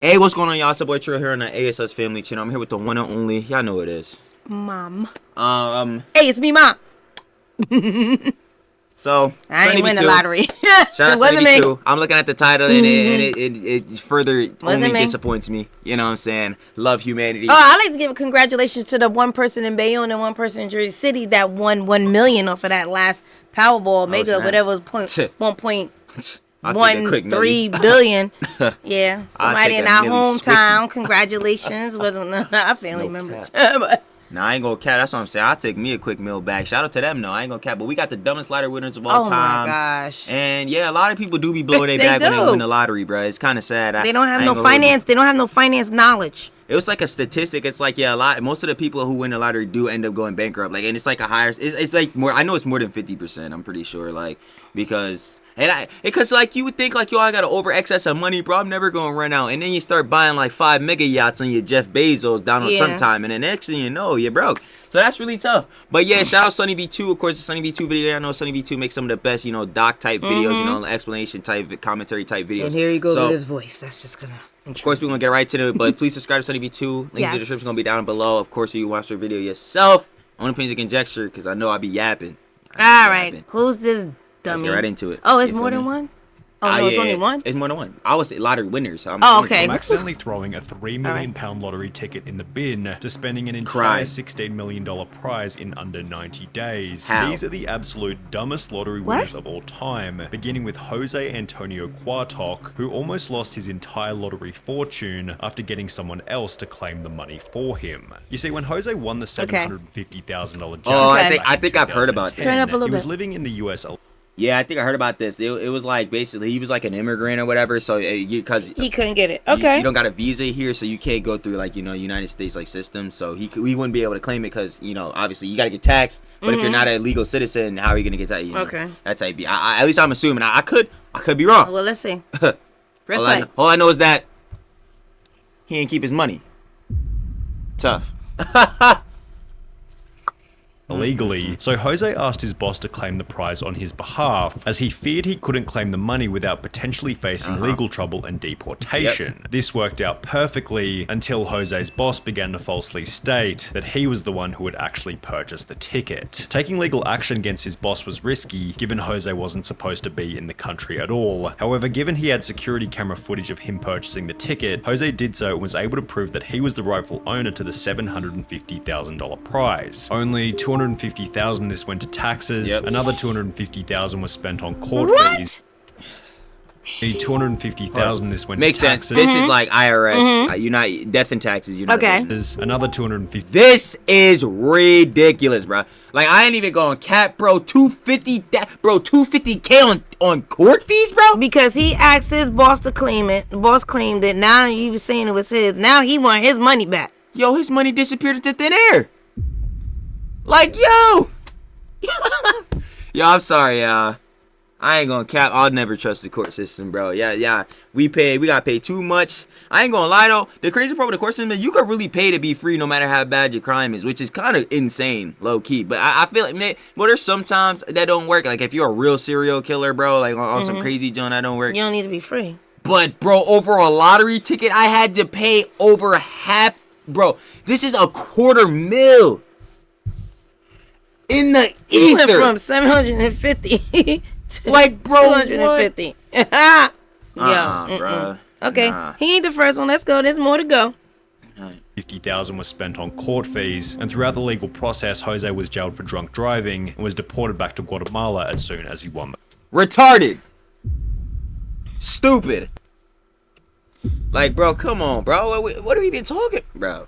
Hey, what's going on, y'all? It's your boy Trill here on the ASS Family Channel. I'm here with the one and only. Y'all know who it is. Mom. Hey, it's me, Mom. So, I ain't win the lottery. Shout out to wasn't me. 72. I'm looking at the title, and it further only me. disappoints me. You know what I'm saying? Love humanity. Oh, I like to give congratulations to the one person in Bayonne and one person in Jersey City that won $1 million off of that last Powerball mega, snap. whatever was 1.13 billion. Yeah, I'll somebody take in that our Millie hometown. Congratulations, wasn't our family members. But Nah, I ain't gonna cap. That's what I'm saying. I'll take me a quick meal back. Shout out to them, though. I ain't gonna cap. But we got the dumbest lottery winners of all oh time. my gosh, And yeah, a lot of people do be blowing their They bag when they do. win the lottery, bro. It's kind of sad. they don't have I no ain't gonna hold you. finance. They don't have no finance knowledge. It was like a statistic. It's like, yeah, most of the people who win the lottery do end up going bankrupt. Like, and it's like a higher. It's like more. I know it's more than 50%. I'm pretty sure. Like, because like you would think like, yo, I got an over excess of money, bro. I'm never gonna run out. And then you start buying like 5 mega yachts on your Jeff Bezos, Donald Trump time, and then next thing you know, you're broke. So that's really tough. But yeah, shout out Sunny V2. Of course, the Sunny V2 video. I know Sunny V2 makes some of the best, doc type videos, explanation type, commentary type videos. And here he goes with his voice. That's just gonna. Of course, we're going to get right to it, but please subscribe to Sunny V2. Link in the description going to be down below. Of course, you can watch the video yourself. Only opinions and conjecture, because I know I be yapping. All right, who's this dummy? Let's get right into it. Oh, it's more than one? Oh, no, it's only one? It's more than one. I would say lottery winners. So okay. I'm accidentally throwing a £3 million lottery ticket in the bin to spending an entire $16 million prize in under 90 days. How? These are the absolute dumbest lottery winners of all time, beginning with Jose Antonio Cuartoc, who almost lost his entire lottery fortune after getting someone else to claim the money for him. You see, when Jose won the $750,000 jackpot, I think I've heard about this. Turn up a little he was bit. living in the US. Yeah, I think I heard about this. It was like basically he was like an immigrant or whatever, so because he couldn't get it. Okay. You don't got a visa here, so you can't go through like United States like system. So he wouldn't be able to claim it because obviously you got to get taxed. But if you're not a legal citizen, how are you gonna get taxed? Okay. That's how it be. At least I'm assuming. I could be wrong. Well, let's see. All I know is that he ain't keep his money. Tough. Illegally, so Jose asked his boss to claim the prize on his behalf, as he feared he couldn't claim the money without potentially facing legal trouble and deportation. This worked out perfectly until Jose's boss began to falsely state that he was the one who had actually purchased the ticket. Taking legal action against his boss was risky, given Jose wasn't supposed to be in the country at all. However, given he had security camera footage of him purchasing the ticket, Jose did so and was able to prove that he was the rightful owner to the $750,000 prize. Only $250,000 this went to taxes. Another $250,000 was spent on court fees. The $250,000 this went Makes to taxes. sense. This is like IRS. You're not death and taxes. You're not Okay. There's another $250,000. This is ridiculous, bro. Like I ain't even going cap, bro. $250K on court fees, bro. Because he asked his boss to claim it. The boss claimed it. Now he was saying it was his. Now he want his money back. Yo, his money disappeared into thin air. Like, yo. Yo, I'm sorry, y'all. I ain't gonna cap. I'll never trust the court system, bro. Yeah. We got paid too much. I ain't gonna lie though. The crazy part with the court system is you could really pay to be free no matter how bad your crime is, which is kind of insane, low key. But I feel like, man, but there's sometimes that don't work. Like if you're a real serial killer, bro, like on some crazy joint, that don't work. You don't need to be free. But bro, over a lottery ticket, I had to pay over half. Bro, this is $250,000 in the He went ether. from 750 to Like, bro, 250. Bro. Okay, he ain't the first one. Let's go. There's more to go. $50,000 was spent on court fees, and throughout the legal process, Jose was jailed for drunk driving and was deported back to Guatemala as soon as he won. Retarded. Stupid. Like, bro, come on, bro. What have we been talking, bro?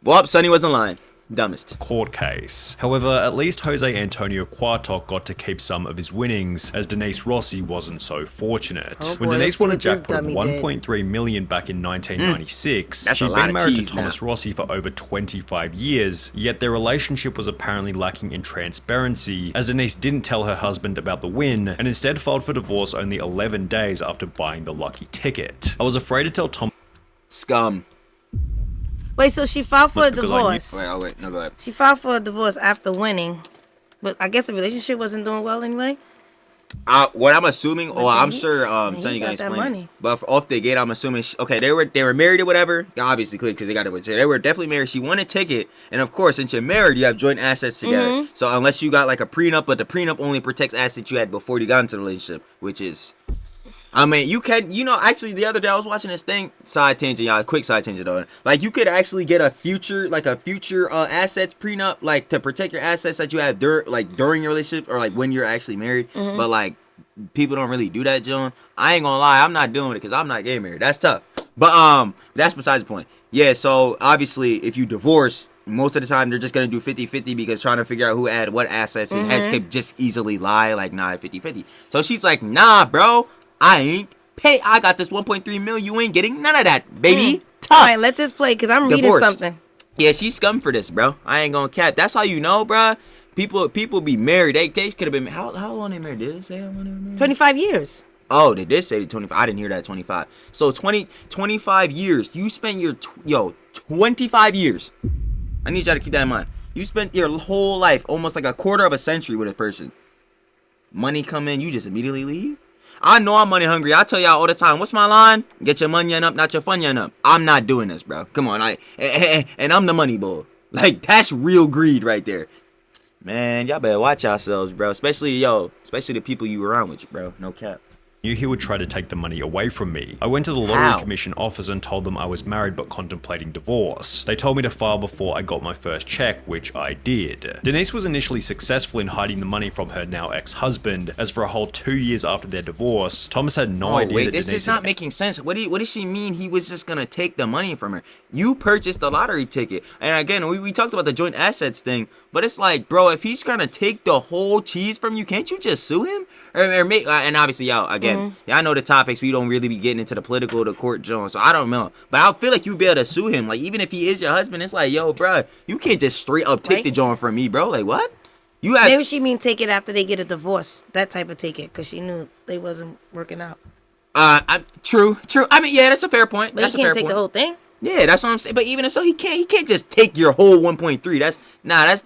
Well, Sonny wasn't lying. Dumbest. Court case. However, at least Jose Antonio Cuartoc got to keep some of his winnings, as Denise Rossi wasn't so fortunate. Oh when boy, Denise let's see won a what this jackpot of dummy did. $1.3 million back in 1996, That's a she'd lot been of married to cheese Thomas now. Rossi for over 25 years, yet their relationship was apparently lacking in transparency, as Denise didn't tell her husband about the win, and instead filed for divorce only 11 days after buying the lucky ticket. I was afraid to tell Tom. Scum. Wait, so she filed for a Because I knew- divorce. Wait. No, go ahead. She filed for a divorce after winning. But I guess the relationship wasn't doing well anyway. What I'm assuming, or I'm he- sure he Sonny got can that explain money. it. But off the gate, I'm assuming okay, they were married or whatever. Obviously, clear because they got it. They were definitely married. She won a ticket, and of course, since you're married, you have joint assets together. Mm-hmm. So unless you got like a prenup, but the prenup only protects assets you had before you got into the relationship, which is. I mean, you can, actually, the other day I was watching this thing, side tangent, y'all, quick side tangent on it. Like, you could actually get a future assets prenup, like, to protect your assets that you have during your relationship or, like, when you're actually married. Mm-hmm. But, like, people don't really do that, John. I ain't gonna lie, I'm not doing it because I'm not getting married. That's tough. But, that's besides the point. Yeah, so, obviously, if you divorce, most of the time they're just gonna do 50-50 because trying to figure out who had what assets and heads could just easily lie, like, nah, 50-50. So she's like, nah, bro. I ain't pay. I got this 1.3 mil. You ain't getting none of that, baby. Tough. All right, let this play because I'm reading Divorced. something. Yeah, she's scum for this, bro. I ain't gonna cap. That's how you know, bro. People be married. They could have been. How long they married? Did it say how long they were married? 25 years. Oh, they did say 25. I didn't hear that 25. So 25 years. You spent your 25 years. I need y'all to keep that in mind. You spent your whole life, almost like a quarter of a century with a person. Money come in, you just immediately leave. I know I'm money hungry. I tell y'all all the time. What's my line? Get your money up, not your fun up. I'm not doing this, bro. Come on, and I'm the money bull. Like that's real greed right there. Man, y'all better watch yourselves, bro. Especially the people you around with, bro. No cap. Knew he would try to take the money away from me. I went to the lottery How? commission office and told them I was married but contemplating divorce. They told me to file before I got my first check, which I did. Denise was initially successful in hiding the money from her now ex-husband, as for a whole 2 years after their divorce, Thomas had no idea wait, that this Denise is not making sense. What does she mean he was just gonna take the money from her? You purchased the lottery ticket. And again, we talked about the joint assets thing, but it's like, bro, if he's gonna take the whole cheese from you, can't you just sue him? And obviously, y'all, again, I know the topics, we don't really be getting into the political, the court, John, so I don't know. But I feel like you'd be able to sue him. Like, even if he is your husband, it's like, yo, bro, you can't just straight up take Right. the John from me, bro. Like, what? You have... Maybe she mean take it after they get a divorce. That type of take it because she knew they wasn't working out. True. I mean, yeah, that's a fair point. But That's he a fair can't take point. the whole thing. Yeah, that's what I'm saying. But even so, he can't just take your whole 1.3.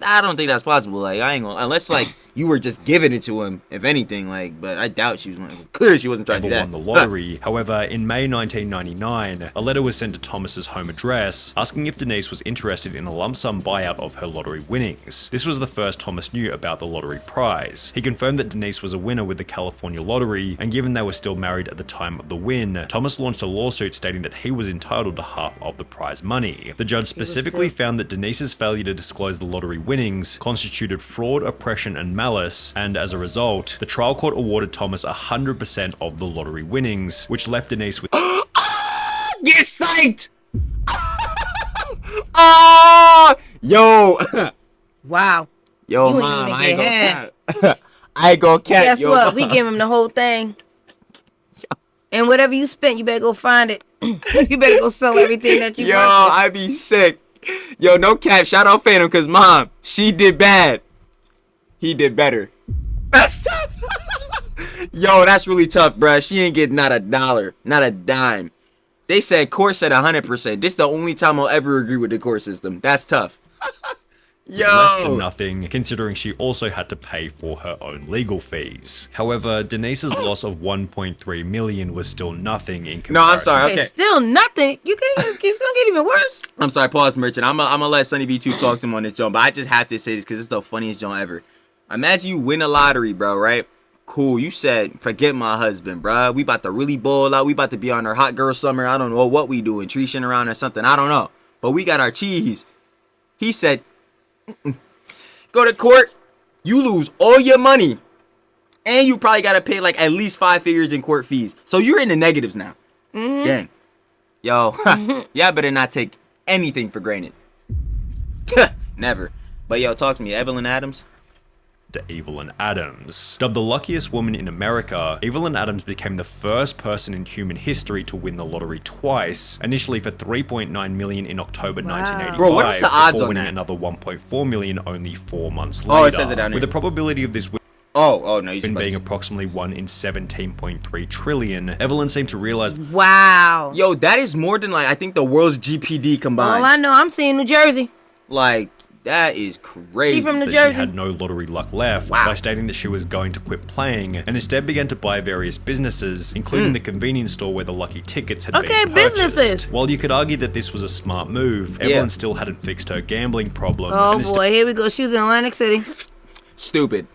I don't think that's possible. Like, I ain't gonna, unless like you were just giving it to him, if anything. Like, but I doubt she was. Clearly, she wasn't trying to do never that. won the lottery. However, in May 1999, a letter was sent to Thomas's home address asking if Denise was interested in a lump sum buyout of her lottery winnings. This was the first Thomas knew about the lottery prize. He confirmed that Denise was a winner with the California lottery, and given they were still married at the time of the win, Thomas launched a lawsuit stating that he was entitled to half of the prize money. The judge specifically found that Denise's failure to disclose the lottery winnings constituted fraud, oppression, and malice, and as a result, the trial court awarded Thomas 100% of the lottery winnings, which left Denise with Get psyched! Oh, yo, Wow. yo, You ain't mom, even I ain't get gonna cap. I ain't gonna cap. Guess yo, what? mom. We give him the whole thing. And whatever you spent, you better go find it. You better go sell everything that you Yo, want. I be sick. Yo, no cap. Shout out Phantom, cause mom, she did bad. He did better. That's tough. Yo, that's really tough, bruh. She ain't getting not a dollar, not a dime. They said court said 100%. This is the only time I'll ever agree with the court system. That's tough. Yo. less than nothing, considering she also had to pay for her own legal fees. However, Denise's loss of 1.3 million was still nothing in comparison. No, I'm sorry. Okay. It's still nothing. It's gonna get even worse. I'm sorry, pause, Merchant. I'm gonna let Sunny B2 talk to him on this joint, but I just have to say this because it's the funniest joint ever. Imagine you win a lottery, bro, right? Cool, you said, forget my husband, bro. We about to really ball out. We about to be on our hot girl summer. I don't know what we doing, treeshing around or something. I don't know. But we got our cheese. He said, go to court. You lose all your money. And you probably got to pay like at least 5 figures in court fees. So you're in the negatives now. Dang. Yo, y'all better not take anything for granted. Never. But yo, talk to me. Evelyn Adams? To Evelyn Adams. Dubbed the luckiest woman in America, Evelyn Adams became the first person in human history to win the lottery twice, initially for $3.9 million in October 1985, Bro, what is the odds before on winning that? another $1.4 million only 4 months later. Oh, it says it down here. With the probability of this Oh, no, you just being approximately 1 in 17.3 trillion, Evelyn seemed to realize Wow. Yo, that is more than like I think the world's GPD combined. All I know, I'm seeing New Jersey. Like, That is crazy. She from New But Jersey. she had no lottery luck left by stating that she was going to quit playing and instead began to buy various businesses, including the convenience store where the lucky tickets had been purchased. Businesses. While you could argue that this was a smart move, Evelyn still hadn't fixed her gambling problem. Oh and boy, here we go. She was in Atlantic City. Stupid.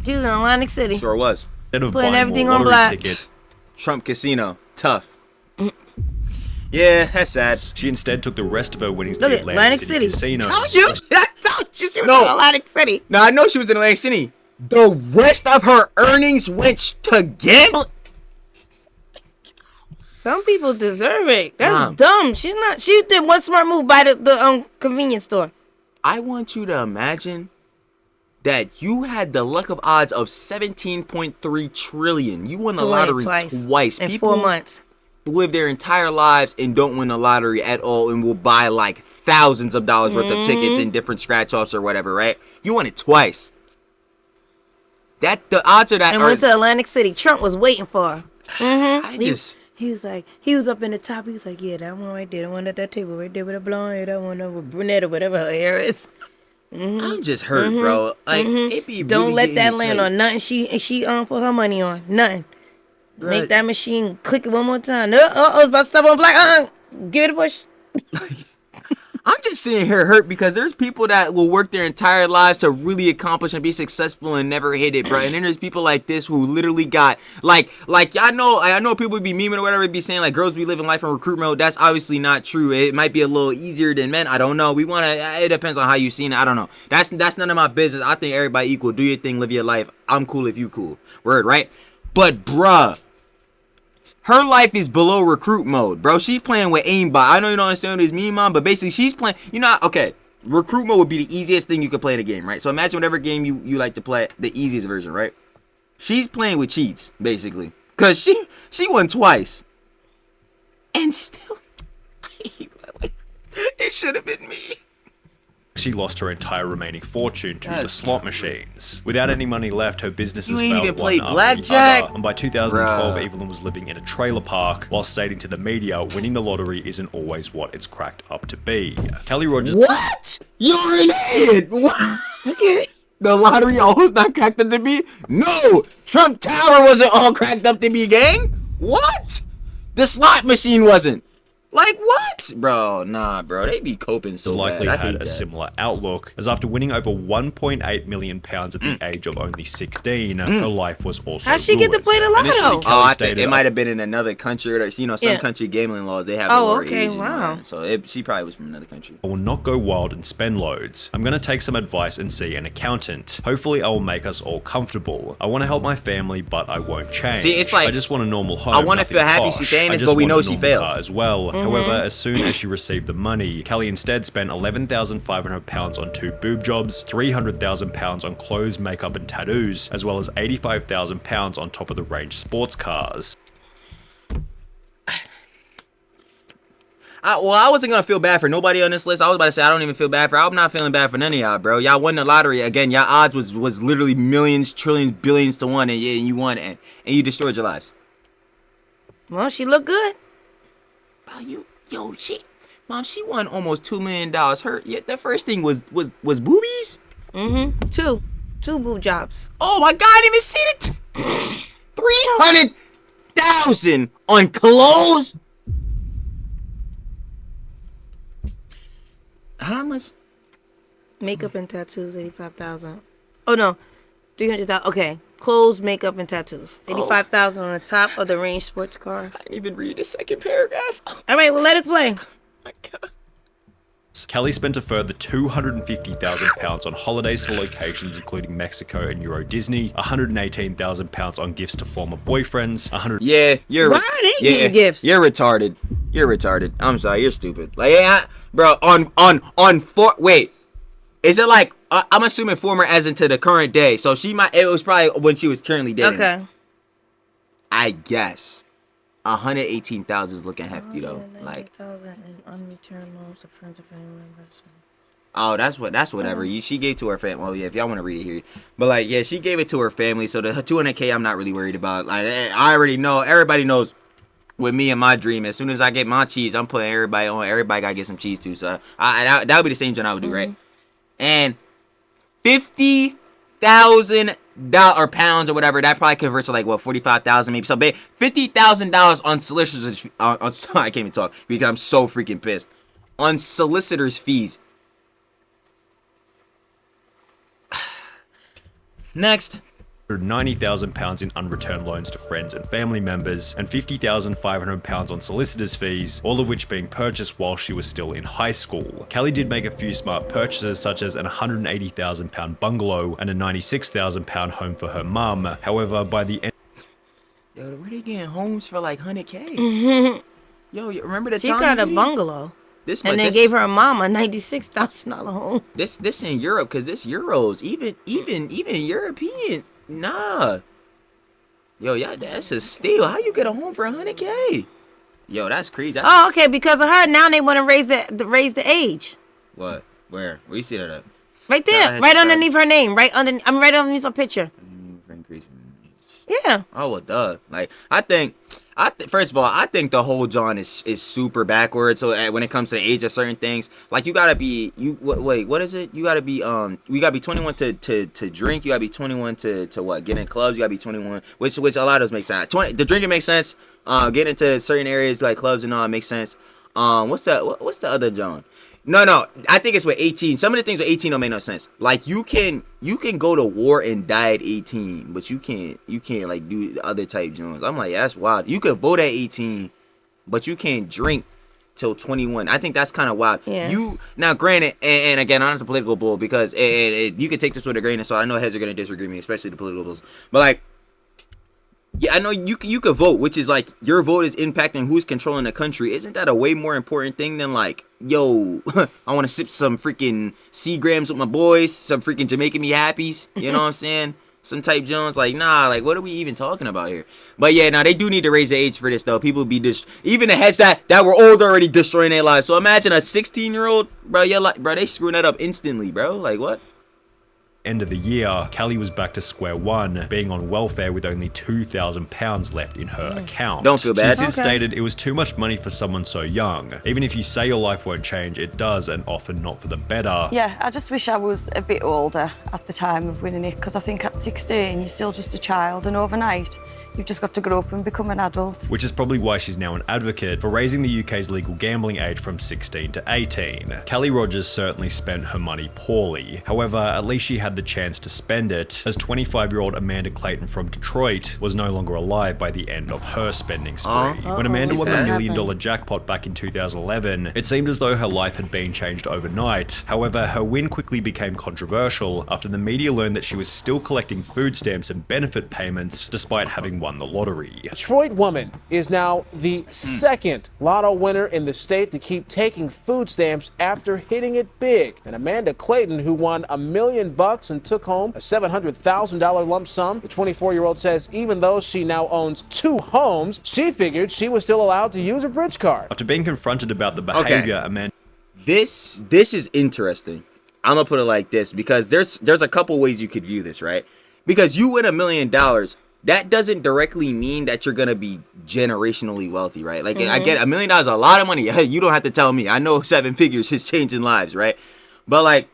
She was in Atlantic City. Sure was. Instead of Putting buying everything more on lottery black. tickets, Trump Casino. Tough. Yeah, that's sad. she instead took the rest of her winnings Look to at the Atlantic City. Casino. Told you. I told you she was No. in Atlantic City. Now, I know she was in Atlantic City. The rest of her earnings went to gambling. Some people deserve it. That's Mom. dumb. She's not. She did one smart move by the convenience store. I want you to imagine that you had the luck of odds of 17.3 trillion. You won the To win it lottery twice. in People 4 months. live their entire lives and don't win the lottery at all and will buy like thousands of dollars worth of tickets in different scratch offs or whatever, right? You won it twice. That the odds are that And are, went to Atlantic City. Trump was waiting for her. I just He was like, he was up in the top. He was like, yeah, that one right there, the one at that table right there with the blonde hair, that one over brunette or whatever her hair is. I'm just hurt, bro. Like it be Don't really let getting that me land tight. on nothing. She put her money on nothing. Bruh. Make that machine click it one more time. It's about to stop on black. Give it a push. I'm just sitting here hurt because there's people that will work their entire lives to really accomplish and be successful and never hit it, bro. And then there's people like this who literally got like I know people be memeing or whatever, be saying like girls be living life in recruit mode. That's obviously not true. It might be a little easier than men. I don't know. It depends on how you seen it. I don't know. That's none of my business. I think everybody equal. Do your thing, live your life. I'm cool if you cool. Word, right? But bruh, her life is below recruit mode, bro. She's playing with aimbot. I know you don't understand what this mean, mom, but basically she's playing. Okay, recruit mode would be the easiest thing you could play in a game, right? So imagine whatever game you like to play, the easiest version, right? She's playing with cheats, basically, cause she won twice, and still, it should have been me. She lost her entire remaining fortune to the slot machines. Without any money left, her businesses You ain't failed even one played after the blackjack? other. And by 2012, Bruh. Evelyn was living in a trailer park while stating to the media, winning the lottery isn't always what it's cracked up to be. Kelly Rogers... What? You're an idiot. What? The lottery always not cracked up to be? No! Trump Tower wasn't all cracked up to be, gang? What? The slot machine wasn't. Like what? Bro, nah, bro. They be coping so likely bad. I hate had a that. similar outlook, as after winning over £1.8 million at the age of only 16, her life was also How'd she get to ruined. play the lotto? Initially, Oh, Kelly Oh, I think stated, it might have been in another country, or some Yeah. country gambling laws. They have Oh, a lower okay, age and all wow. that. So she probably was from another country. I will not go wild and spend loads. I'm going to take some advice and see an accountant. Hopefully, I will make us all comfortable. I want to help my family, but I won't change. See, it's like- I just want a normal home. I wanna nothing feel happy posh. she's saying I this, just but we want know a she normal failed. car as well. However, as soon as she received the money, Kelly instead spent £11,500 on 2 boob jobs, £300,000 on clothes, makeup, and tattoos, as well as £85,000 on top of the range sports cars. I wasn't gonna feel bad for nobody on this list. I was about to say I don't even feel bad for. I'm not feeling bad for none of y'all, bro. Y'all won the lottery again. Y'all odds was literally millions, trillions, billions to one, and you won, and you destroyed your lives. Well, she looked good. Bro, Mom, she won almost $2 million. The first thing was boobies. Two boob jobs. Oh my God, I didn't even see it. 300,000 on clothes. How much? Makeup and tattoos, 85,000. Oh no, 300,000. Okay, clothes, makeup, and tattoos. 85,000 on the top of the range sports cars. I didn't even read the second paragraph. Oh All right, well let it play. my God. Kelly spent a further £250,000 on holidays to locations including Mexico and Euro Disney, £118,000 on gifts to former boyfriends, Yeah, you're. Why are they getting gifts? You're retarded. You're retarded. I'm sorry. You're stupid. Like, bro. Wait. Is it like I'm assuming former as into the current day? So she might. It was probably when she was currently dating. Okay. I guess 118,000 is looking hefty though. Like, 198,000 in unreturned loans to friends of family members. oh, that's whatever. She gave to her family. Well, yeah, if y'all want to read it here, but like, yeah, she gave it to her family. So the 200K, I'm not really worried about. Like, I already know. Everybody knows. With me and my dream, as soon as I get my cheese, I'm putting everybody on. Everybody gotta get some cheese too. So that would be the same thing I would do, right? and $50,000 or pounds or whatever. That probably converts to like what, 45,000 maybe. So $50,000 on solicitors. I can't even talk because I'm so freaking pissed on solicitors' fees. Next. £90,000 in unreturned loans to friends and family members, and £50,500 on solicitors' fees, all of which being purchased while she was still in high school. Kelly did make a few smart purchases, such as an £180,000 bungalow and a £96,000 home for her mum. However, by the end, Yo, where they getting homes for like 100K? Yo, you remember the She time? got a bungalow. And then gave her mom a $96,000 home. This in Europe, cause this euros, even European. Nah. Yo, yeah, that's a steal. How you get a home for 100K? Yo, that's crazy. That's okay, because of her, now they want to raise the age. What? Where you see that at? Right there, right underneath her name, right underneath her picture. Yeah. Oh, well, duh. Like, first of all, I think the whole John is super backwards. So when it comes to the age of certain things, like you gotta be what is it? You gotta be we gotta be 21 to drink. You gotta be 21 to what? Get in clubs. You gotta be 21, which a lot of those make sense. The drinking makes sense. Getting into certain areas like clubs and all that makes sense. What's the other John? No, I think it's with 18. Some of the things with 18 don't make no sense. Like you can go to war and die at 18, but you can't like do the other type Jones. I'm like, yeah, that's wild. You could vote at 18, but you can't drink till 21. I think that's kind of wild. Yeah. Now granted, and again, I'm not the political bull because you can take this with a grain of salt. I know heads are gonna disagree with me, especially the political bulls. But like, yeah, I know you could vote, which is like your vote is impacting who's controlling the country. Isn't that a way more important thing than like, yo, I want to sip some freaking Seagrams with my boys, some freaking Jamaican me happies, you know what I'm saying? Some type Jones, like, nah, like, what are we even talking about here? But yeah, now they do need to raise the age for this though. People be even the heads that were old already destroying their lives. So imagine a 16-year-old, bro, they screwing that up instantly, bro. Like what? end of the year, Kelly was back to square one, being on welfare with only £2,000 left in her account. Don't feel bad. She since stated it was too much money for someone so young. Even if you say your life won't change, it does, and often not for the better. Yeah, I just wish I was a bit older at the time of winning it, because I think at 16, you're still just a child, and overnight, you've just got to grow up and become an adult. Which is probably why she's now an advocate for raising the UK's legal gambling age from 16 to 18. Kelly Rogers certainly spent her money poorly. However, at least she had the chance to spend it, as 25-year-old Amanda Clayton from Detroit was no longer alive by the end of her spending spree. When Amanda won the $1 million jackpot back in 2011, it seemed as though her life had been changed overnight. However, her win quickly became controversial after the media learned that she was still collecting food stamps and benefit payments despite having won the lottery. Detroit woman is now the second lotto winner in the state to keep taking food stamps after hitting it big. And Amanda Clayton, who won $1 million and took home a $700,000 lump sum, the 24-year-old says even though she now owns 2 homes, she figured she was still allowed to use a bridge card. After being confronted about the behavior, Amanda... This is interesting. I'm gonna put it like this, because there's a couple ways you could view this, right? Because you win $1 million, that doesn't directly mean that you're gonna be generationally wealthy, right? Like, I get $1 million is a lot of money. You don't have to tell me. I know 7 figures is changing lives, right? But like,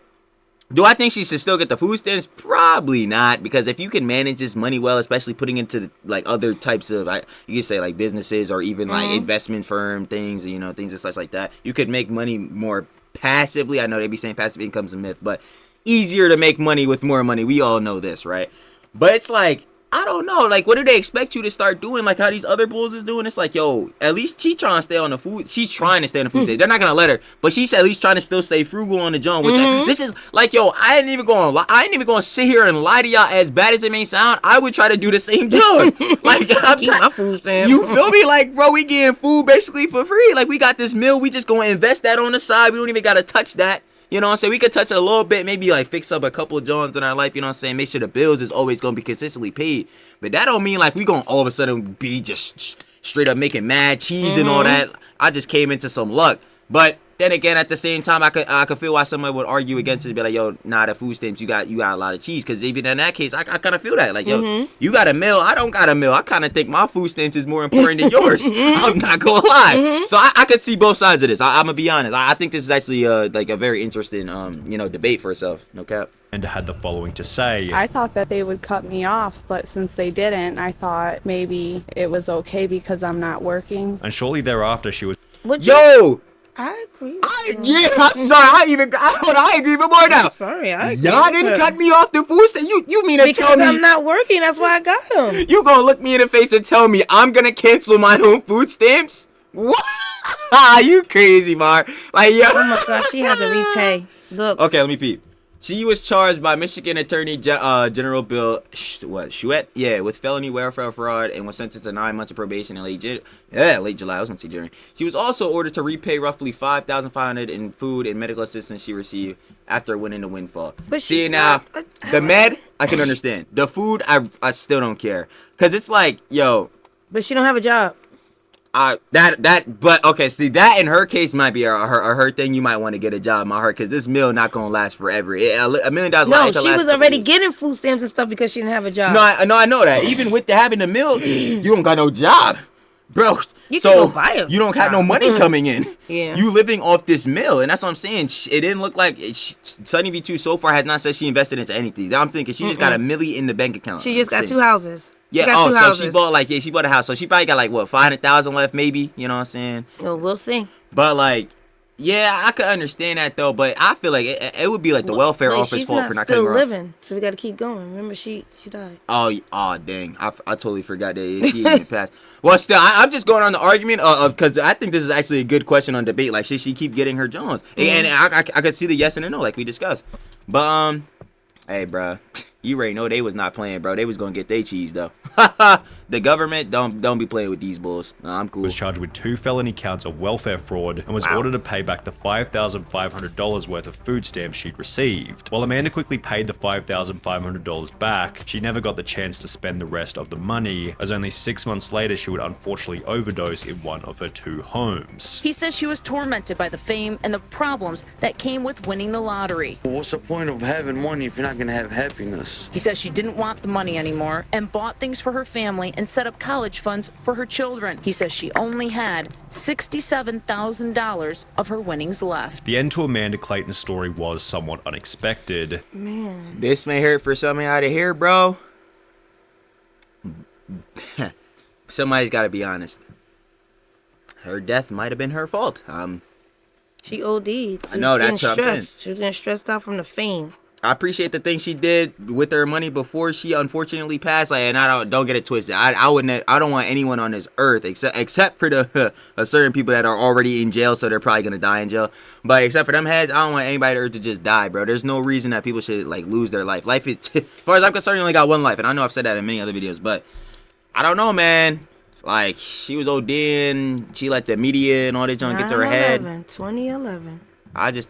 do I think she should still get the food stamps? Probably not, because if you can manage this money well, especially putting into like other types of, you could say like businesses or even like investment firm things, you know, things and such like that, you could make money more passively. I know they be saying passive income's a myth, but easier to make money with more money. We all know this, right? But it's like, I don't know, like, what do they expect you to start doing? Like how these other bulls is doing? It's like, yo, at least she trying to stay on the food. She's trying to stay on the food. They're not gonna let her, but she's at least trying to still stay frugal on the joint. Which this is like, yo, I ain't even gonna sit here and lie to y'all. As bad as it may sound, I would try to do the same joint. Like, Keep my food stamps. You feel me? Like, bro, we getting food basically for free. Like, we got this meal, we just gonna invest that on the side. We don't even gotta touch that. You know what I'm saying? We could touch it a little bit, maybe like fix up a couple of joints in our life, you know what I'm saying? Make sure the bills is always going to be consistently paid. But that don't mean like we going to all of a sudden be just straight up making mad cheese and all that. I just came into some luck. But then again, at the same time, I could feel why someone would argue against it and be like, yo, nah, the food stamps, you got a lot of cheese. Because even in that case, I kind of feel that. Like, yo, you got a meal, I don't got a meal. I kind of think my food stamps is more important than yours. I'm not going to lie. So I could see both sides of this. I'm going to be honest. I think this is actually like a very interesting, debate for itself. No cap. And had the following to say. I thought that they would cut me off, but since they didn't, I thought maybe it was okay because I'm not working. And shortly thereafter, she was... Yo! I agree. I'm sorry. I agree even more now. Sorry, I agree. Y'all didn't cut me off the food stamp. You mean to tell me? Because I'm not working. That's why I got them. You gonna look me in the face and tell me I'm gonna cancel my own food stamps? What? You crazy, Mar. Like, yo. Oh my gosh, she had to repay. Look. Okay, let me peep. She was charged by Michigan Attorney General Bill Schuette, with felony welfare fraud and was sentenced to 9 months of probation in late July. I was gonna say January. She was also ordered to repay roughly $5,500 in food and medical assistance she received after winning the windfall. But see now, the med I can understand. The food I still don't care, cause it's like, yo. But she don't have a job. But okay, see, that in her case might be her thing. You might want to get a job, my heart, because this meal not gonna last forever. $1 million. No, she was already getting food stamps and stuff because she didn't have a job. No, I know that. Even with having the meal, you don't got no job, bro. You can go buy a you don't have no money coming in. Yeah, you living off this meal, and that's what I'm saying. It didn't look like Sunny V2 so far has not said she invested into anything. I'm thinking she just got $1 million in the bank account. She just got 2 houses. Yeah, so she bought a house. So she probably got like what, 500,000 left, maybe. You know what I'm saying? Well, we'll see. But like, yeah, I could understand that though. But I feel like it would be like the welfare office fault for not cutting her off. She's still living, so we got to keep going. Remember, she died. Oh, dang! I totally forgot that she even passed. Well, still, I'm just going on the argument of because I think this is actually a good question on debate. Like, should she keep getting her Jones? And I could see the yes and the no, like we discussed. But hey, bro. You already know they was not playing, bro. They was gonna get their cheese though. The government don't be playing with these bulls. No, I'm cool. Was charged with 2 felony counts of welfare fraud and was ordered to pay back the $5,500 worth of food stamps she'd received. While Amanda quickly paid the $5,500 back, she never got the chance to spend the rest of the money, as only 6 months later she would unfortunately overdose in one of her 2 homes. He says she was tormented by the fame and the problems that came with winning the lottery. What's the point of having money if you're not gonna have happiness? He says she didn't want the money anymore and bought things for her family and set up college funds for her children. He says she only had $67,000 of her winnings left. The end to Amanda Clayton's story was somewhat unexpected. Man. This may hurt for somebody out of here, bro. Somebody's got to be honest. Her death might have been her fault. She OD'd. I know, that's what I'm saying. She was getting stressed out from the fame. I appreciate the things she did with her money before she unfortunately passed. Like, and I don't get it twisted. I don't want anyone on this earth except for the certain people that are already in jail, so they're probably gonna die in jail. But except for them heads, I don't want anybody on earth to just die, bro. There's no reason that people should like lose their life. Life is, as far as I'm concerned, you only got one life, and I know I've said that in many other videos, but I don't know, man. Like, she was ODing, she let the media and all that junk get to her head. 2011. I just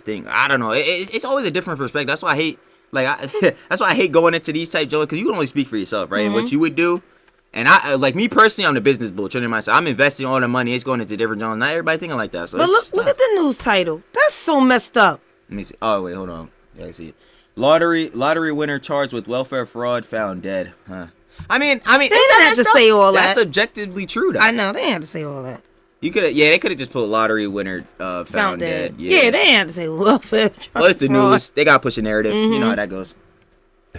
think, I don't know. It's always a different perspective. That's why I hate, that's why I hate going into these type jokes, because you can only speak for yourself, right? And what you would do. And I, like me personally, I'm the business bull, training myself. I'm investing all the money. It's going into different zones. Not everybody thinking like that. So but look at the news title. That's so messed up. Let me see. Oh wait, hold on. Yeah, I see it. Lottery winner charged with welfare fraud found dead. Huh. I mean, they didn't have to say all that. That's objectively true, though. I know they didn't have to say all that. You could, they could have just put lottery winner found dead. Yeah, they didn't have to say welfare. Well, it's the news. They gotta push a narrative. You know how that goes.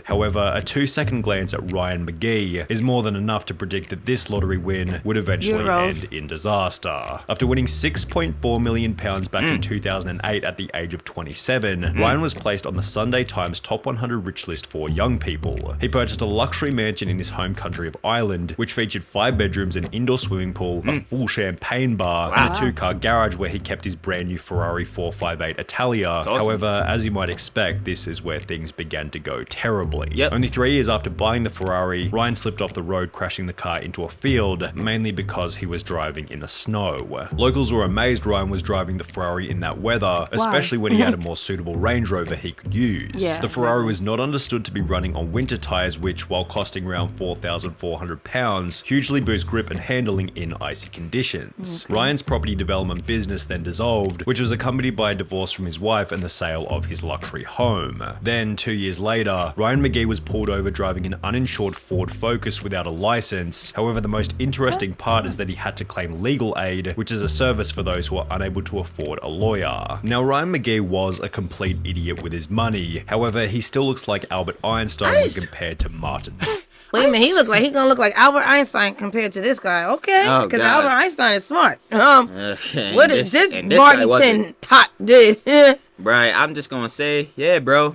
However, a 2-second glance at Ryan McGee is more than enough to predict that this lottery win would eventually end in disaster. After winning £6.4 million back in 2008 at the age of 27, Ryan was placed on the Sunday Times Top 100 Rich list for young people. He purchased a luxury mansion in his home country of Ireland, which featured 5 bedrooms, an indoor swimming pool, a full champagne bar, and a 2-car garage where he kept his brand new Ferrari 458 Italia. However, as you might expect, this is where things began to go terribly terribly. Yep. Only 3 years after buying the Ferrari, Ryan slipped off the road, crashing the car into a field, mainly because he was driving in the snow. Locals were amazed Ryan was driving the Ferrari in that weather, especially when he had a more suitable Range Rover he could use. Yeah, the Ferrari was not understood to be running on winter tires, which, while costing around £4,400, hugely boost grip and handling in icy conditions. Ryan's property development business then dissolved, which was accompanied by a divorce from his wife and the sale of his luxury home. Then, 2 years later, Ryan McGee was pulled over driving an uninsured Ford Focus without a license. However, the most interesting part is that he had to claim legal aid, which is a service for those who are unable to afford a lawyer. Now, Ryan McGee was a complete idiot with his money. However, he still looks like Albert Einstein when compared to Martin. Wait a minute, he gonna look like Albert Einstein compared to this guy. Okay, Oh, because God. Albert Einstein is smart. And What is this and guy Marty wasn't. Tin Tot did? Right, I'm just gonna say, yeah, bro,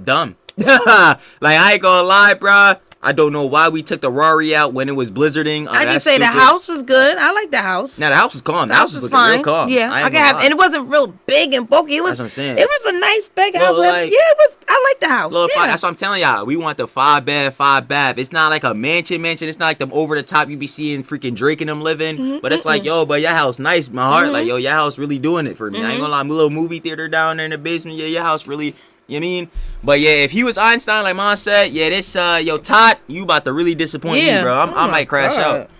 dumb. Like, I ain't gonna lie, bro. I don't know why we took the Rari out when it was blizzarding. I didn't That's say the stupid. house was good. I like the house. Now the house was calm. The house was looking fine. real calm. Yeah, I I ain't can have, gonna and it wasn't real big and bulky. It was. That's what I'm saying. It was a nice big Well, house. like- Yeah, it was. I like the house. Little Yeah. that's what I'm telling y'all. We want the 5-bed, 5-bath. It's not like a mansion. It's not like them over the top you be seeing freaking Drake and them living. But it's like, yo, but your house nice, my heart. Like, yo, your house really doing it for me. I ain't gonna lie, my little movie theater down there in the basement. Yeah, your house really. You know what I mean? But yeah, if he was Einstein, like Mom said, yeah, this yo Todd, you about to really disappoint me, bro. I might crash out.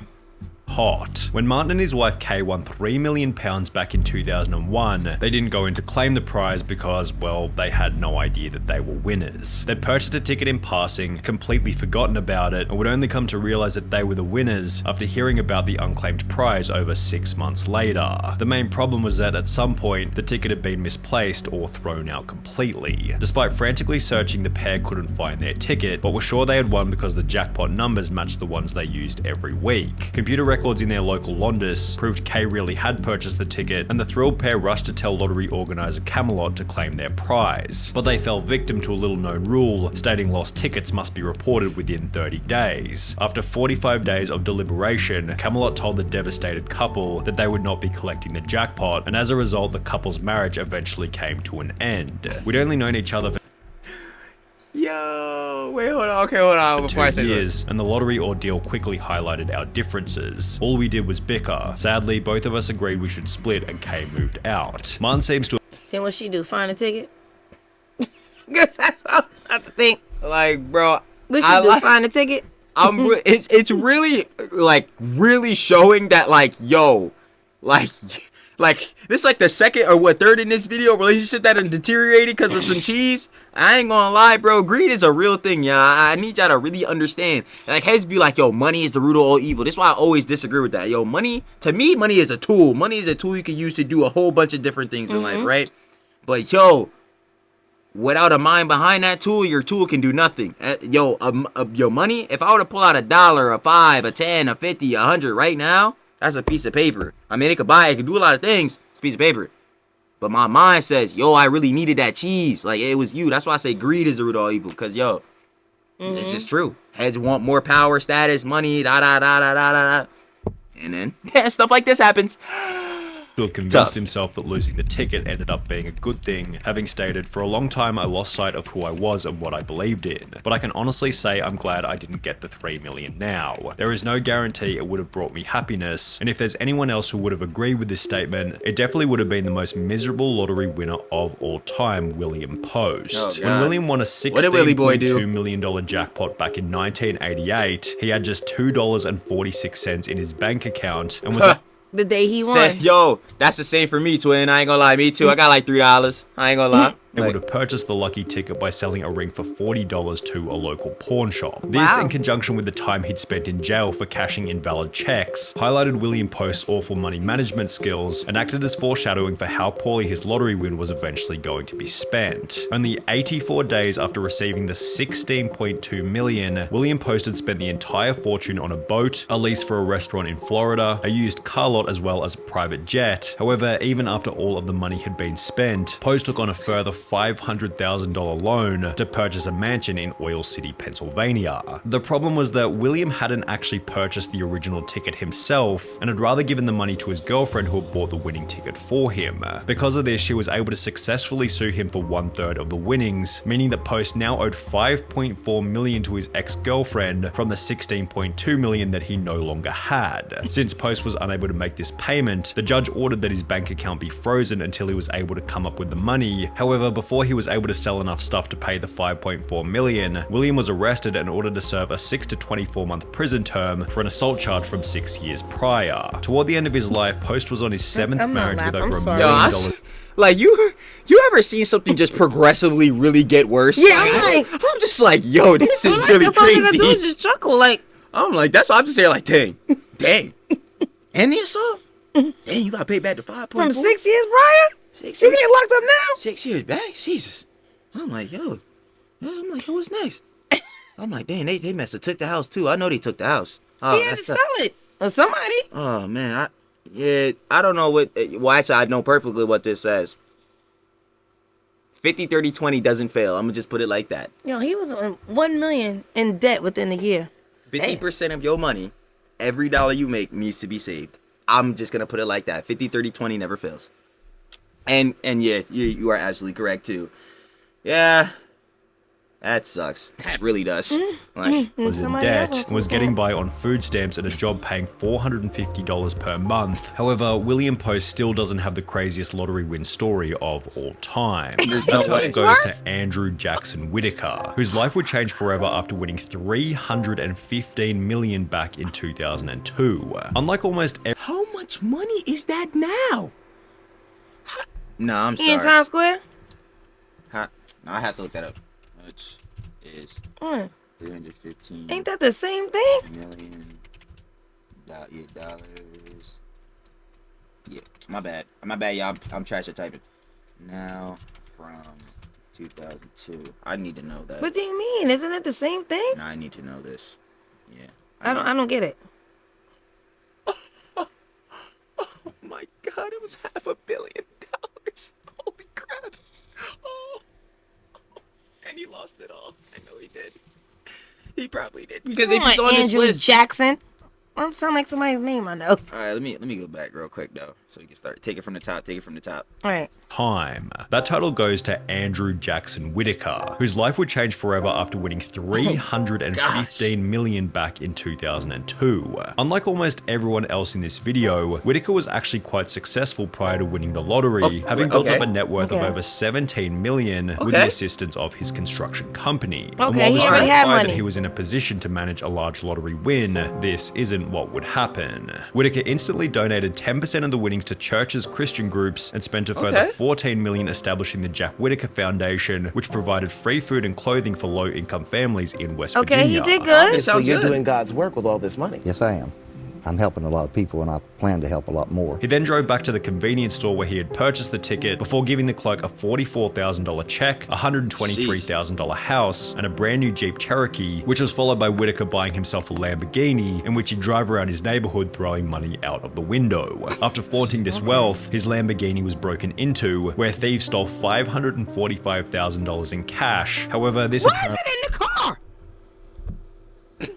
Hot. When Martin and his wife Kay won £3 million back in 2001, they didn't go in to claim the prize because, well, they had no idea that they were winners. They purchased a ticket in passing, completely forgotten about it, and would only come to realize that they were the winners after hearing about the unclaimed prize over 6 months later. The main problem was that at some point, the ticket had been misplaced or thrown out completely. Despite frantically searching, the pair couldn't find their ticket, but were sure they had won because the jackpot numbers matched the ones they used every week. Computer records in their local Londis proved Kay really had purchased the ticket, and the thrilled pair rushed to tell lottery organizer Camelot to claim their prize. But they fell victim to a little-known rule, stating lost tickets must be reported within 30 days. After 45 days of deliberation, Camelot told the devastated couple that they would not be collecting the jackpot, and as a result, the couple's marriage eventually came to an end. We'd only known each other for Yo, wait, hold on. Okay, hold on. Before I 2 say years, and the lottery ordeal quickly highlighted our differences. All we did was bicker. Sadly, both of us agreed we should split, and Kay moved out. Martin seems to Then what she do? Find a ticket? Guess that's what I have to think. like, bro, What she do? Find a ticket? it's really like really showing that like yo like this like the second or what third in this video relationship that is deteriorating because of some cheese. I ain't gonna lie, bro, greed is a real thing. Yeah, I need y'all to really understand. Like, heads be like, yo, money is the root of all evil. This is why I always disagree with that. Yo, money, to me, money is a tool. Money is a tool you can use to do a whole bunch of different things in life, right? But yo, without a mind behind that tool, your tool can do nothing. Yo, money, if I were to pull out $1, a $5, a $10, a $50, a $100 right now, that's a piece of paper. I mean, it could buy, it could do a lot of things. It's a piece of paper. But my mind says, yo, I really needed that cheese. Like, it was you. That's why I say greed is the root of all evil. Because, yo, it's just true. Heads want more power, status, money, da-da-da-da-da-da. And then, yeah, stuff like this happens. to have convinced himself that losing the ticket ended up being a good thing, having stated, "For a long time I lost sight of who I was and what I believed in, but I can honestly say I'm glad I didn't get the 3 million now. There is no guarantee it would have brought me happiness, and if there's anyone else who would have agreed with this statement, it definitely would have been the most miserable lottery winner of all time, William Post." When William won a $16.2 million jackpot back in 1988, he had just $2.46 in his bank account and was the day he won. Yo, that's the same for me, twin. I ain't gonna lie. Me too. I got like $3. I ain't gonna lie. It would have purchased the lucky ticket by selling a ring for $40 to a local pawn shop. This, in conjunction with the time he'd spent in jail for cashing invalid checks, highlighted William Post's awful money management skills and acted as foreshadowing for how poorly his lottery win was eventually going to be spent. Only 84 days after receiving the $16.2 million, William Post had spent the entire fortune on a boat, a lease for a restaurant in Florida, a used car lot, as well as a private jet. However, even after all of the money had been spent, Post took on a further $500,000 loan to purchase a mansion in Oil City, Pennsylvania. The problem was that William hadn't actually purchased the original ticket himself and had rather given the money to his girlfriend who had bought the winning ticket for him. Because of this, she was able to successfully sue him for 1/3 of the winnings, meaning that Post now owed $5.4 million to his ex-girlfriend from the $16.2 million that he no longer had. Since Post was unable to make this payment, the judge ordered that his bank account be frozen until he was able to come up with the money. However, before he was able to sell enough stuff to pay the $5.4 million, William was arrested and ordered to serve a 6 to 24 month prison term for an assault charge from 6 years prior. Toward the end of his life, Post was on his 7th marriage with over $1 million. Like you ever seen something just progressively really get worse? Yeah, I'm just like, yo, this is really that's all I gotta do is crazy. just chuckle, like. I'm like, that's what I'm just saying, like, dang. And the assault? Dang, you gotta pay back the 5.4? From 6 years prior? 6 You years? get locked up now? 6 years back? Jesus. I'm like, yo. I'm like, yo, what's next? I'm like, dang, they must have took the house too. I know they took the house. Oh, He had to sell it. Or somebody. Oh man, I don't know what. Well, actually, I know perfectly what this says. 50, 30, 20 doesn't fail. I'm gonna just put it like that. Yo, he was on $1 million in debt within a year. 50% of your money, every dollar you make needs to be saved. I'm just gonna put it like that. 50, 30, 20 never fails. And yeah, you are absolutely correct too. Yeah. That sucks. That really does. Like, Was in debt, was getting by on food stamps and a job paying $450 per month. However, William Post still doesn't have the craziest lottery win story of all time. There's That no title way. goes to Andrew Jackson Whitaker, whose life would change forever after winning $315 million back in 2002. Unlike almost every how much money is that now? Nah, I'm He in sorry. Times Square? No, I have to look that up. Which is Mm. 315 Ain't that the same thing? million dollars. Yeah, my bad, y'all. I'm trash at typing. Now from 2002. I need to know that. What do you mean? Isn't it the same thing? Nah, I need to know this. Yeah. I don't get it. Oh my God! It was $500 million. Holy crap! Oh. And he lost it all. I know he did. He probably did because Come if he's on this Andrew list. Jackson. Don't sound like somebody's name I know. All right, let me go back real quick though, so we can start. Take it from the top. All right. time. That title goes to Andrew Jackson Whitaker, whose life would change forever after winning $315 million back in 2002. Unlike almost everyone else in this video, Whitaker was actually quite successful prior to winning the lottery, having built up a net worth of over $17 million with the assistance of his construction company. And while he this already would had imply that money. he was in a position to manage a large lottery win, this isn't what would happen. Whitaker instantly donated 10% of the winnings to churches, Christian groups, and spent a further $14 million establishing the Jack Whitaker Foundation, which provided free food and clothing for low-income families in West Virginia. He did good. So you're doing God's work with all this money. Yes, I am. I'm helping a lot of people, and I plan to help a lot more. He then drove back to the convenience store where he had purchased the ticket before giving the clerk a $44,000 check, a $123,000 house, and a brand new Jeep Cherokee, which was followed by Whitaker buying himself a Lamborghini, in which he'd drive around his neighborhood throwing money out of the window. After flaunting this wealth, his Lamborghini was broken into, where thieves stole $545,000 in cash. However, this Why is it in the car?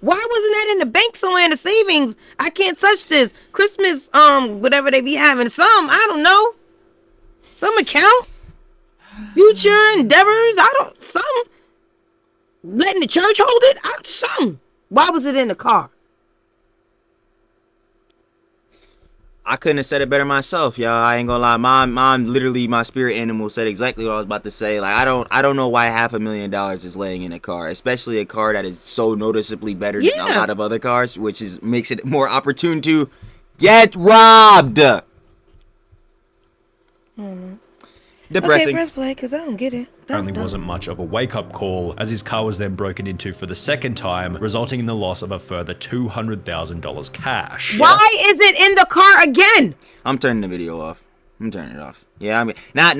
Why wasn't that in the bank somewhere in the savings? I can't touch this. Christmas, whatever they be having. I don't know. Some account. Future endeavors. Letting the church hold it. Some. Why was it in the car? I couldn't have said it better myself, y'all. I ain't gonna lie. Mom, literally, my spirit animal said exactly what I was about to say. Like, I don't know why $500,000 is laying in a car, especially a car that is so noticeably better than a lot of other cars, which makes it more opportune to get robbed. Depressing. Okay, press play, because I don't get it. Apparently wasn't much of a wake-up call, as his car was then broken into for the second time, resulting in the loss of a further $200,000 cash. Why is it in the car again? I'm turning the video off. I'm turning it off. Yeah, I mean, now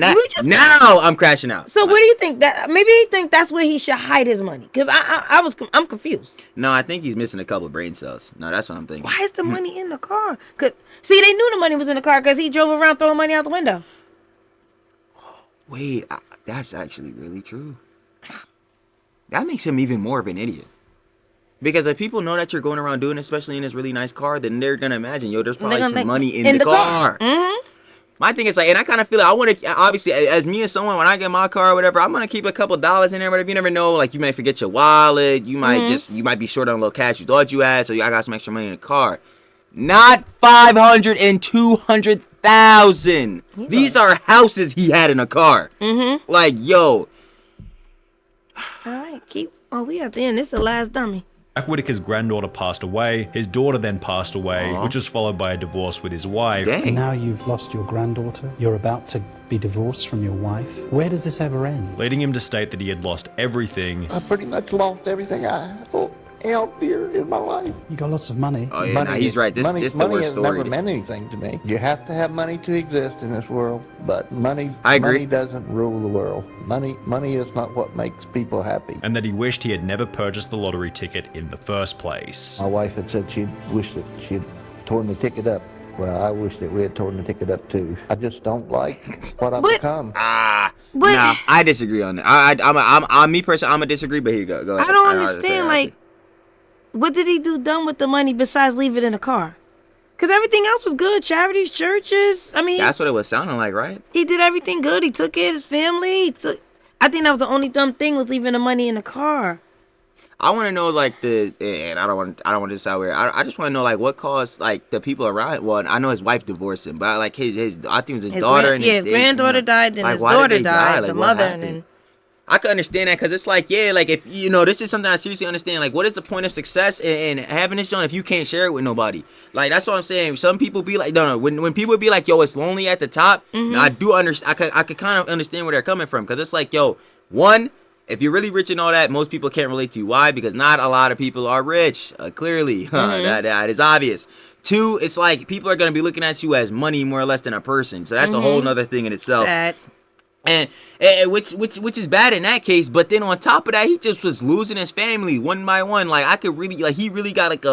I'm crashing out. So what do you think? That maybe he think that's where he should hide his money? Because I'm confused. No, I think he's missing a couple of brain cells. No, that's what I'm thinking. Why is the money in the car? Cause see, they knew the money was in the car because he drove around throwing money out the window. Wait, that's actually really true. That makes him even more of an idiot. Because if people know that you're going around doing it, especially in this really nice car, then they're gonna imagine, yo, there's probably some money in the car. Mm-hmm. My thing is like, and I kind of feel like I want to, obviously, as me and someone, when I get my car or whatever, I'm gonna keep a couple dollars in there. Whatever, you never know, like you might forget your wallet, you might you might be short on a little cash you thought you had, so I got some extra money in the car. Not 500 and 200,000. These are houses he had in a car. Mm-hmm. Like, yo. All right, we at the end. This is the last dummy. Jack Whitaker's granddaughter passed away. His daughter then passed away, which was followed by a divorce with his wife. Dang. Now you've lost your granddaughter. You're about to be divorced from your wife. Where does this ever end? Leading him to state that he had lost everything. I pretty much lost everything I held dear in my life. You got lots of money. Oh yeah, nah, he's right. This the money worst has story. never meant anything to me. You have to have money to exist in this world, but money doesn't rule the world. Money is not what makes people happy. And that he wished he had never purchased the lottery ticket in the first place. My wife had said she'd wished that she'd torn the ticket up. Well, I wish that we had torn the ticket up too. I just don't like what I've become. Nah, I disagree on that. I'm me personally, I'm gonna disagree. But here you go. Go ahead. I don't understand. Like, what did he do dumb with the money besides leave it in the car? Because everything else was good. Charities, churches. I mean, that's what it was sounding like, right? He did everything good. He took care of his family. I think that was the only dumb thing, was leaving the money in the car. I want to know, like, and I don't want to decide where. I just want to know, like, what caused, like, the people around. Well, I know his wife divorced him, but like his I think it was his daughter. His granddaughter died, then like, his daughter died, like, the mother, and then. I can understand that, because it's like, yeah, like, if, you know, this is something I seriously understand. Like, what is the point of success in having this joint if you can't share it with nobody? Like, that's what I'm saying. Some people be like, no, when people be like, yo, it's lonely at the top, I do understand. I could kind of understand where they're coming from, because it's like, yo, one, if you're really rich and all that, most people can't relate to you. Why? Because not a lot of people are rich, clearly. That is obvious. Two, it's like people are going to be looking at you as money more or less than a person. So that's a whole nother thing in itself. Sad. And which is bad in that case, but then on top of that, he just was losing his family one by one. Like, I could really, like, he really got like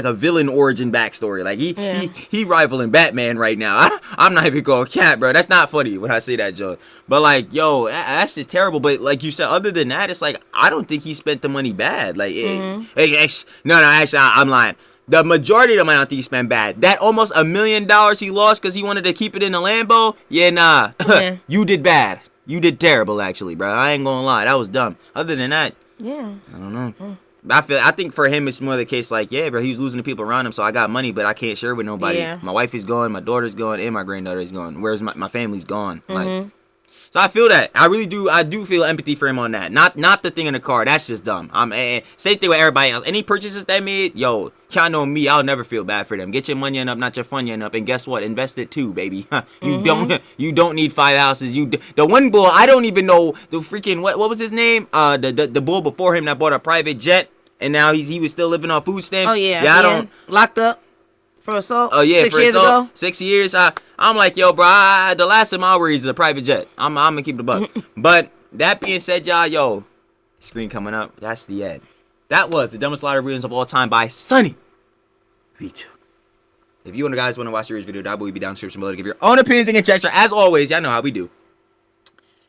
a villain origin backstory. Like, he rivaling Batman right now. I'm not even going cat, bro. That's not funny when I say that, Joe. But like, yo, that's just terrible. But like you said, other than that, it's like, I don't think he spent the money bad. Like, no, actually, I'm lying. The majority of the money I don't think he spent bad. That almost $1 million he lost because he wanted to keep it in the Lambo. Yeah, nah. You did bad. You did terrible, actually, bro. I ain't gonna lie. That was dumb. Other than that, I don't know. I think for him, it's more the case like, yeah, bro, he was losing the people around him, so I got money, but I can't share with nobody. Yeah. My wife is gone, my daughter's gone, and my granddaughter is gone. Whereas my family's gone. Like, so I feel that. I really do. I do feel empathy for him on that. Not the thing in the car. That's just dumb. Same thing with everybody else. Any purchases they made, yo, y'all know me. I'll never feel bad for them. Get your money up, not your fun up. And guess what? Invest it too, baby. You don't need 5 houses. The one bull, I don't even know the freaking what was his name? The bull before him that bought a private jet, and now he was still living on food stamps. Oh yeah, I don't locked up. For assault? Oh yeah, 6 for years assault, ago? 6 years. I'm like, yo, bro, the last of my worries is a private jet. I'm gonna keep the buck. But that being said, y'all, yo, screen coming up. That's the end. That was the dumbest lottery readings of all time by Sunny V2. If you guys want to watch the video, that will be down in the description below to give your own opinions and conjecture. As always, y'all know how we do.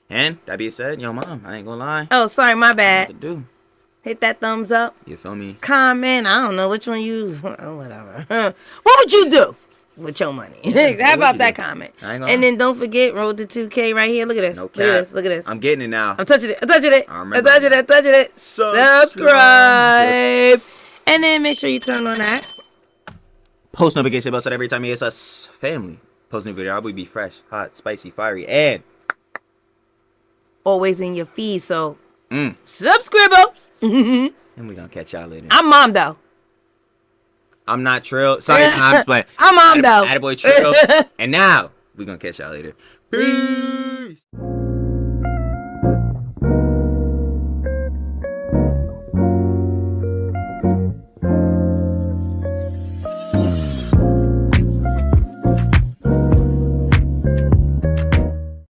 And that being said, yo, mom, I ain't gonna lie. Oh, sorry, my bad. What to do? Hit that thumbs up. You feel me? Comment. I don't know which one you. Whatever. What would you do with your money? How about that comment? And then don't forget, road to 2K right here. Look at this. No Look at this. Look at this. I'm getting it now. I'm touching it. I'm touching it. I I'm remember. touching it. Subscribe. And then make sure you turn on that. Post notification bell so that every time you hear us family post new video, I will be fresh, hot, spicy, fiery, and always in your feed. So subscribe. And we gonna catch y'all later. I'm mom though. I'm not Trill. Sorry, I'm just playing. I'm mom though. Attaboy Trill. And now we gonna catch y'all later. Peace.